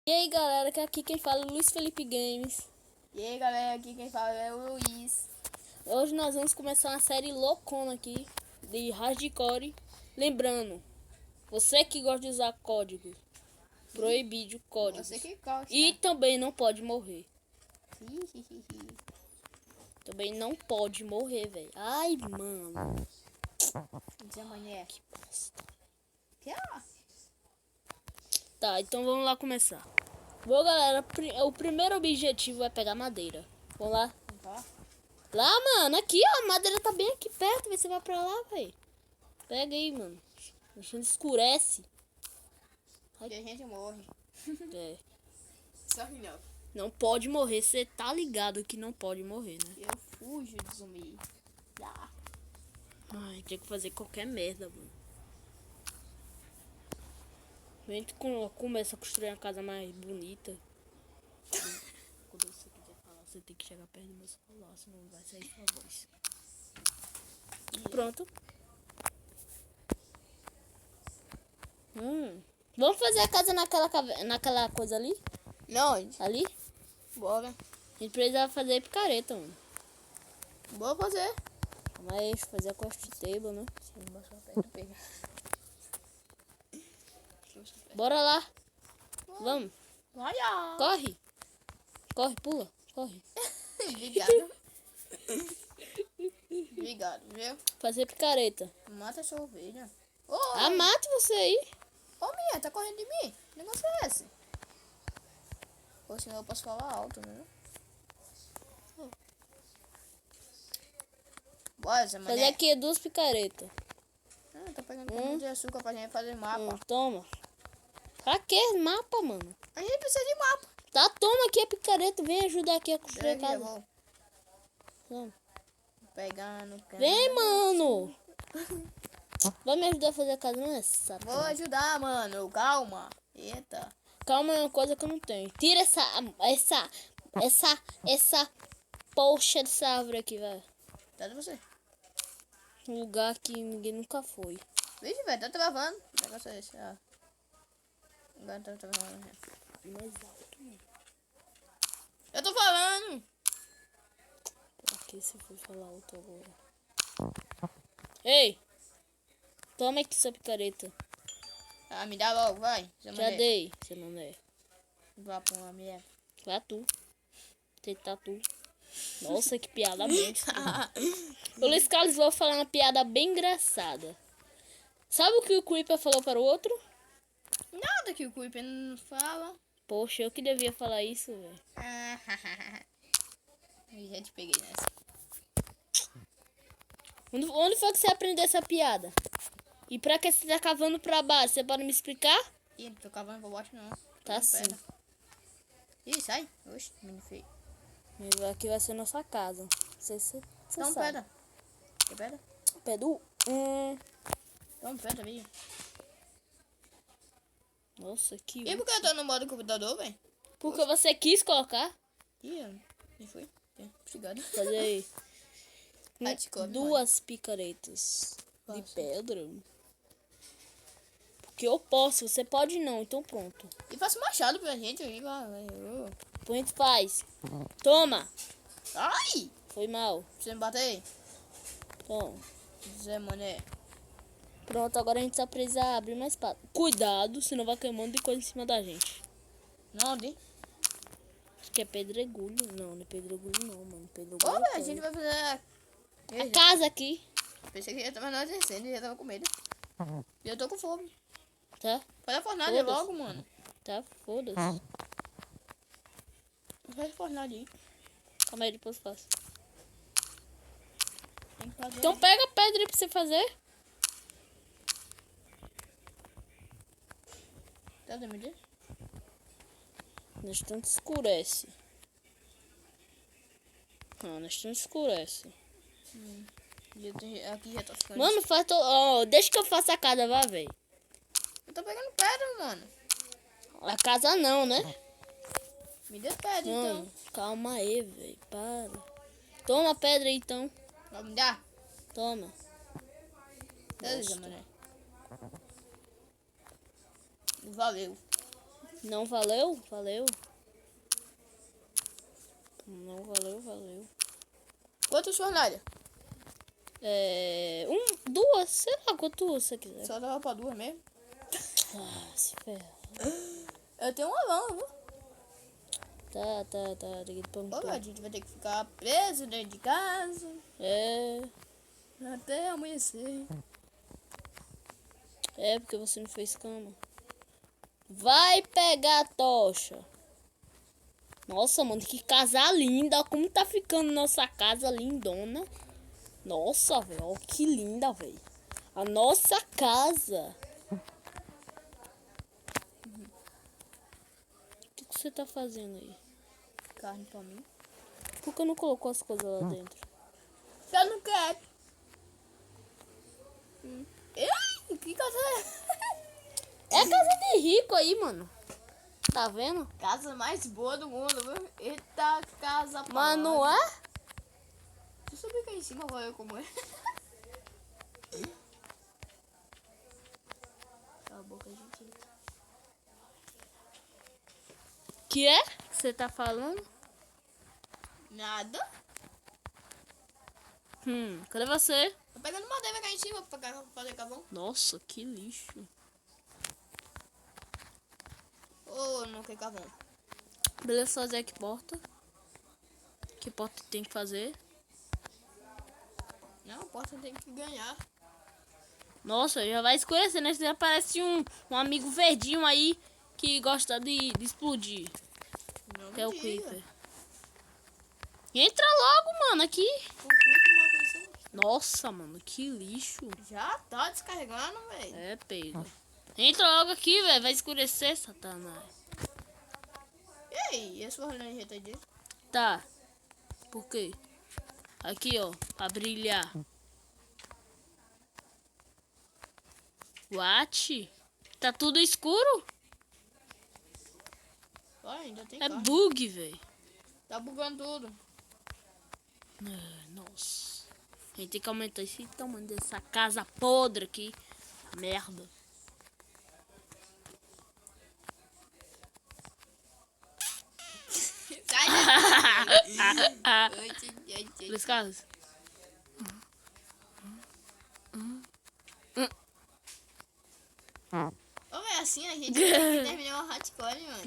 E aí galera, que aqui quem fala é o Luiz Felipe Games. E aí galera, aqui quem fala é o Luiz. Hoje nós vamos começar uma série loucona aqui de hardcore. Lembrando, você que gosta de usar código, proibido código. Você que gosta. E também não pode morrer. Também não pode morrer, velho. Ai, mano. De amanhã. Que bosta. Que ó? Tá, então vamos lá começar. Bom, galera, o primeiro objetivo é pegar madeira. Vamos lá. Tá. Lá, mano, aqui, ó, a madeira tá bem aqui perto, você vai pra lá, velho. Pega aí, mano. A gente escurece. E a gente morre. É. Só que não. Não pode morrer, você tá ligado que não pode morrer, né? Eu fujo de zumbi. Ah. Ai, tem que fazer qualquer merda, mano. A gente começa a construir uma casa mais bonita. Quando você quiser falar, você tem que chegar perto do meu celular, senão não vai sair sua voz. Pronto. Vamos fazer a casa naquela coisa ali? Não, Ali? bora. A gente precisa fazer picareta, mano. Bora fazer. Mas fazer a cost table, né? Bora lá. Vamos. Olha. Corre. Corre, pula. Corre. Obrigado. Obrigado, viu? Fazer picareta. Mata essa ovelha. Ah, mata você aí. Ô, minha, tá correndo de mim? Que negócio é esse? Ou senão eu posso falar alto, né? Bora, Zé Fazer Mané. aqui 2 picaretas. Ah, tô pegando um pouco de açúcar pra gente fazer mapa. Toma. Pra que mapa, mano? A gente precisa de mapa. Tá, toma aqui a picareta. Vem ajudar aqui a construir a Peraí, eu casa. vou Toma. pegando. Vem, mano. Vai me ajudar a fazer a casa, não é? Vou ajudar, mano. Calma. Eita. Calma, é uma coisa que eu não tenho. Tira essa poxa dessa árvore aqui, velho. Tá de você. Um lugar que ninguém nunca foi. Vixe, velho, tá travando. Que negócio é esse? Ah. Agora tá travando. Né? Mais alto, mano. Eu tô falando. Pra que você foi falar alto agora? Ei! Toma aqui sua picareta. Ah, me dá logo, vai. Já dei, você não é. Vá pra uma merda. Vai tu. Tentar tu. Nossa, que piada besta. O Luiz Carlos vai falar uma piada bem engraçada. Sabe o que o Creeper falou para o outro? Nada que o Creeper não fala. Poxa, eu que devia falar isso, velho. Já te peguei nessa. Onde foi que você aprendeu essa piada? E pra que você tá cavando pra baixo? Você pode me explicar? Ih, não tô cavando pra baixo não. Tá sim. Ih, sai. Oxe, menino feio. Aqui vai ser nossa casa. Você Toma sabe. pedra. Quer pedra? Pedro. Toma pedra, velho. Nossa, que... E por que eu tô no modo computador, velho? Porque você quis colocar? Ih, nem foi. Obrigado. Fazer aí. Hardcore, 2 picaretas de Posso. pedra. Porque eu posso, você pode não, então pronto. E faça um machado pra gente aí, vai. Põe faz. Toma. Ai! Foi mal. Você me bater? Toma. Zé Mané. Pronto, agora a gente só precisa abrir mais espaço. Cuidado, senão vai queimando de coisa em cima da gente. Onde? Acho que é pedregulho. Não é pedregulho não, mano. Pedregulho. Ô, velho, a gente vai fazer... A casa aqui. Pensei que já tava nós descendo e já tava com medo. E eu tô com fome. Tá? Faz a fornalha Foda-se. logo, mano. Tá, foda-se. Faz a fornalha aí. Calma aí, depois faço. Tem que fazer. Então pega a pedra aí pra você fazer. Tá dando medo? No instante escurece. Não, no instante escurece. Aqui já tá ficando... Mano, faz deixa que eu faça a casa, vai, velho. Eu tô pegando pedra, mano. A casa não, né? Me dê pedra, Mano, então. calma aí, velho. Para. Toma a pedra aí, então. Vai me dar? Toma. Beleza, mané. Valeu. Não valeu? Valeu. Não valeu, valeu. Quantas fornalhas? Duas, sei lá quanto você quiser. Só dava pra duas mesmo. Ah, se ferra. Eu tenho uma mão, viu? Tá. Tem que Ô, perguntar. a gente vai ter que ficar preso dentro de casa até amanhecer. Porque você não fez cama. Vai pegar a tocha. Nossa, mano, que casa linda. Como tá ficando nossa casa lindona. Nossa, velho, ó, que linda, velho. A nossa casa. O que você tá fazendo aí? Carne pra mim. Por que não colocou as coisas lá dentro? Eu não quero. Ei, que casa É casa de rico aí, mano. Tá vendo? Casa mais boa do mundo, viu? Eita, casa Mas não é? Você sabia que aí em cima vai eu como é? Cala a boca, gente. Que é? Você tá falando? Nada. Cadê você? Tô pegando madeira cá em cima pra fazer carvão. Nossa, que lixo. Ô, não quer carvão. Beleza, fazer que porta? Que porta tem que fazer? Não, a porta tem que ganhar. Nossa, já vai escurecer, né? Já parece um amigo verdinho aí que gosta de explodir. Não Que é o diga. Creeper. Entra logo, mano, aqui. O Creeper já apareceu. Nossa, mano, que lixo. Já tá descarregando, velho. É, pega. Entra logo aqui, velho. Vai escurecer, Satanás. E aí, esse fornalha já tá dentro? Tá. Por quê? Aqui, ó. Pra brilhar. What? Tá tudo escuro? Olha, ainda tem É carne. bug, velho. Tá bugando tudo. Nossa. A gente tem que aumentar esse tamanho dessa casa podre aqui. Merda. Sai daqui. Luiz Carlos. Ô, velho, assim a gente tem que terminar o hardcore, mano.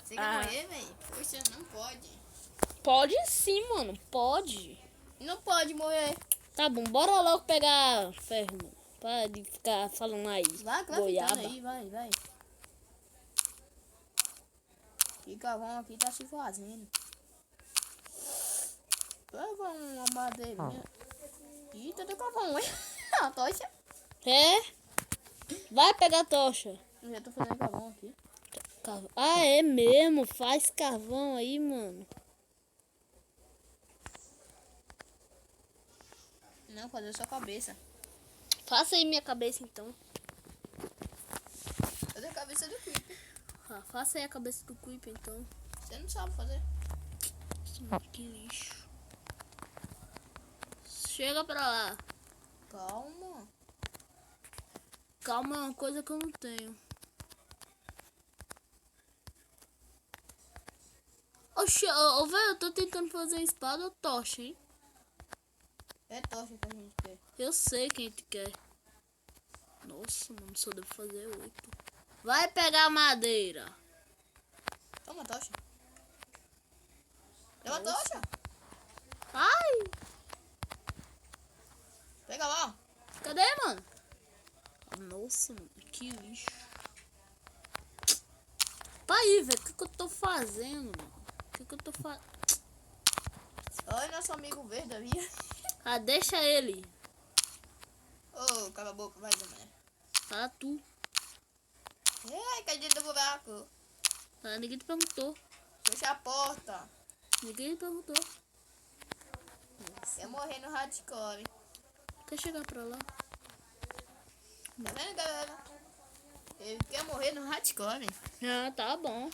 Você quer morrer, velho? Poxa, não pode. Pode sim, mano. Pode. Não pode morrer. Tá bom, bora logo pegar ferro, mano. Para de ficar falando aí. Vai Goiaba. ficando aí, vai. Que carvão aqui tá se fazendo. Pega uma madeirinha. Eita, tem carvão, hein? A tocha. É? Vai pegar a tocha. Eu já tô fazendo carvão aqui. Ah, é mesmo? Faz carvão aí, mano. Não, fazer sua cabeça. Faça aí minha cabeça, então. Fazer a cabeça do Creeper. Ah, faça aí a cabeça do Creeper, então. Você não sabe fazer. Que lixo. Chega pra lá. Calma. Calma, é uma coisa que eu não tenho. Oxe, velho, eu tô tentando fazer espada ou tocha, hein? É tocha que a gente quer. Eu sei quem te quer. Nossa, mano, só devo fazer 8. Vai pegar madeira. Toma a tocha. Leva a tocha. Ai, Pega lá. cadê, mano? Nossa, mano, que lixo. Tá aí, velho, o que eu tô fazendo, mano? O que eu tô fazendo? Olha nosso amigo verde ali. Ah, deixa ele. Ô, cala a boca, vai, Zé. Fala tu. Ai, cai dentro do buraco. Ah, ninguém te perguntou. Fecha a porta. Ninguém te perguntou. Quer morrer no hardcore. Quer chegar pra lá? Tá vendo, galera? Ele quer morrer no hardcore. Ah, tá bom.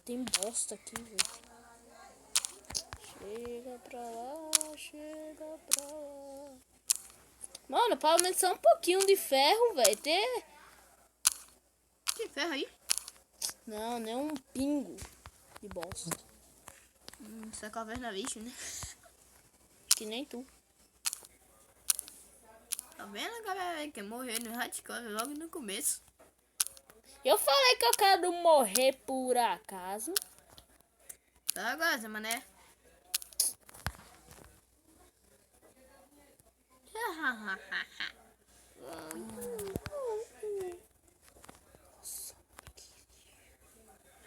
Tem bosta aqui, velho. Chega pra lá, chega pra lá. Mano, pelo menos só um pouquinho de ferro, velho. ferro aí? Não, nem um pingo de bosta. Essa caverna é bicho, né? Que nem tu. Tá vendo, galera? Que morreu no hardcore logo no começo. Eu falei que eu quero morrer por acaso. Tá agora, mané.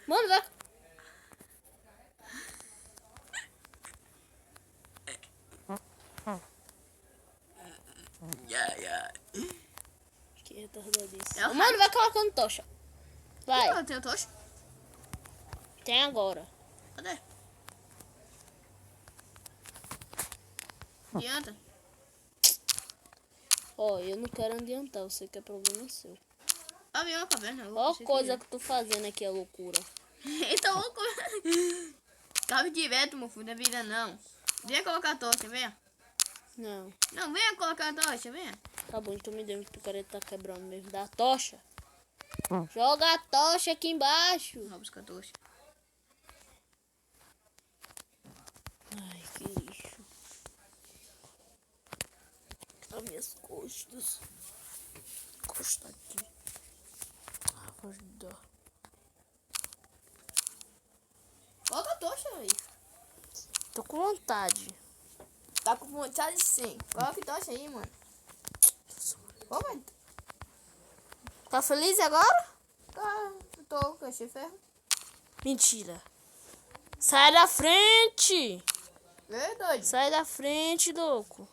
Mano, vai. Que retardadíssimo. É o Mano, vai colocando tocha. Vai. Eu tenho tocha. Tem agora. Cadê? Adianta. Ó, eu não quero adiantar. Eu sei que é problema seu. Ah, viu uma caverna. Ó a coisa que tu fazendo aqui é loucura. Eita, louco. Cabe direto, meu filho. Não é vida, não. Venha colocar a tocha, venha. Não. Não, venha colocar a tocha, venha. Tá bom, então me deu que o picareta tá quebrando mesmo. Dá a tocha. Joga a tocha aqui embaixo. Vamos buscar a tocha. Ai, que lixo. As minhas costas. Costa aqui. Ah, vou ajudar. Coloca a tocha aí. Tô com vontade. Tá com vontade sim. Coloca a tocha aí, mano. Ô, mano. Tá feliz agora? Tá, tô com esse ferro. Mentira. Sai da frente. É doido. Sai da frente, louco.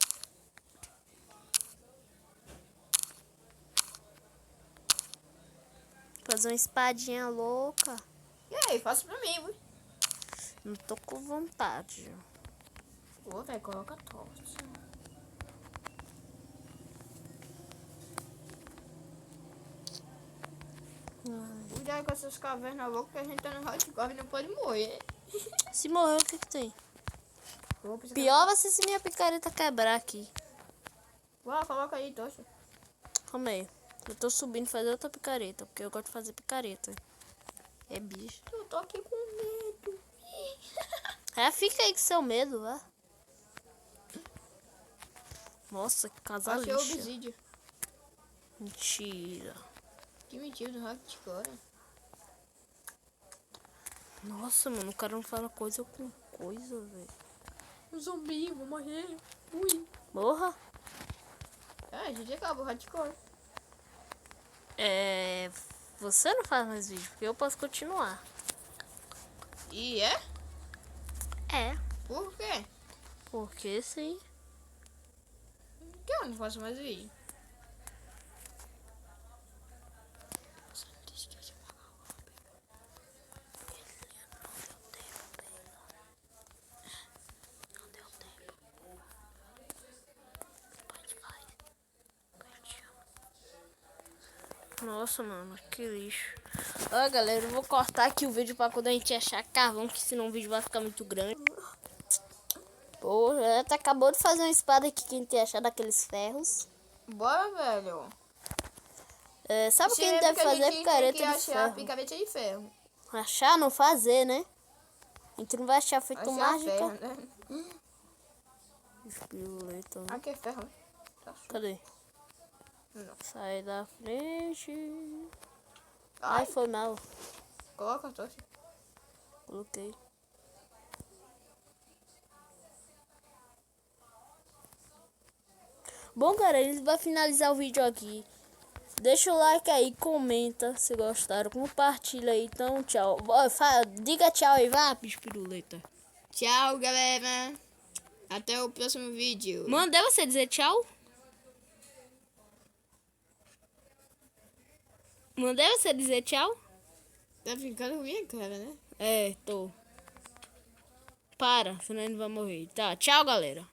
Fazer uma espadinha louca. E aí, faça pra mim, viu? Não tô com vontade. Ô, velho, coloca a tocha. Cuidado com essas cavernas loucas que a gente tá no hardcore e não pode morrer. Se morrer, o que que tem? Vou precisar- Pior vai ser se minha picareta quebrar aqui. Vai, coloca aí, tocha. Calma aí. Eu tô subindo fazer outra picareta, porque eu gosto de fazer picareta. É bicho. Eu tô aqui com medo. É, fica aí com seu medo, vá. Nossa, que casa Achei o lixa. obsídio. Mentira. Que mentira do hardcore. Nossa, mano, o cara não fala coisa com coisa, velho. Um zumbi, vou morrer. Ui. Morra. É, a gente acabou o hardcore. É... Você não faz mais vídeo, porque eu posso continuar. E é? É, Por quê? porque sim. Que eu não faço mais vídeo. Nossa, mano, que lixo. Ó, galera, eu vou cortar aqui o vídeo pra quando a gente achar carvão, que senão o vídeo vai ficar muito grande. Pô, já até acabou de fazer uma espada aqui que a gente achar daqueles ferros. Bora, velho. É, sabe o que a gente deve fazer? Picareta de achar ferro. picareta de ferro. Achar, não fazer, né? A gente não vai achar feito Achar mágica. ferro, né? Espiruleta, né? Aqui é ferro. Tá sujo. Cadê? Não. Sai da frente. Ai, Ai, foi mal. coloca a tocha. Coloquei. Bom, galera, a gente vai finalizar o vídeo aqui. Deixa o like aí, comenta se gostaram, compartilha aí. Então, tchau. Diga tchau aí, vá, espiruleta. Tchau, galera. Até o próximo vídeo. Mandei você dizer tchau? Mandei você dizer tchau? Tá brincando com minha cara, né? É, tô. Para, senão ele vai morrer. Tá, tchau, galera.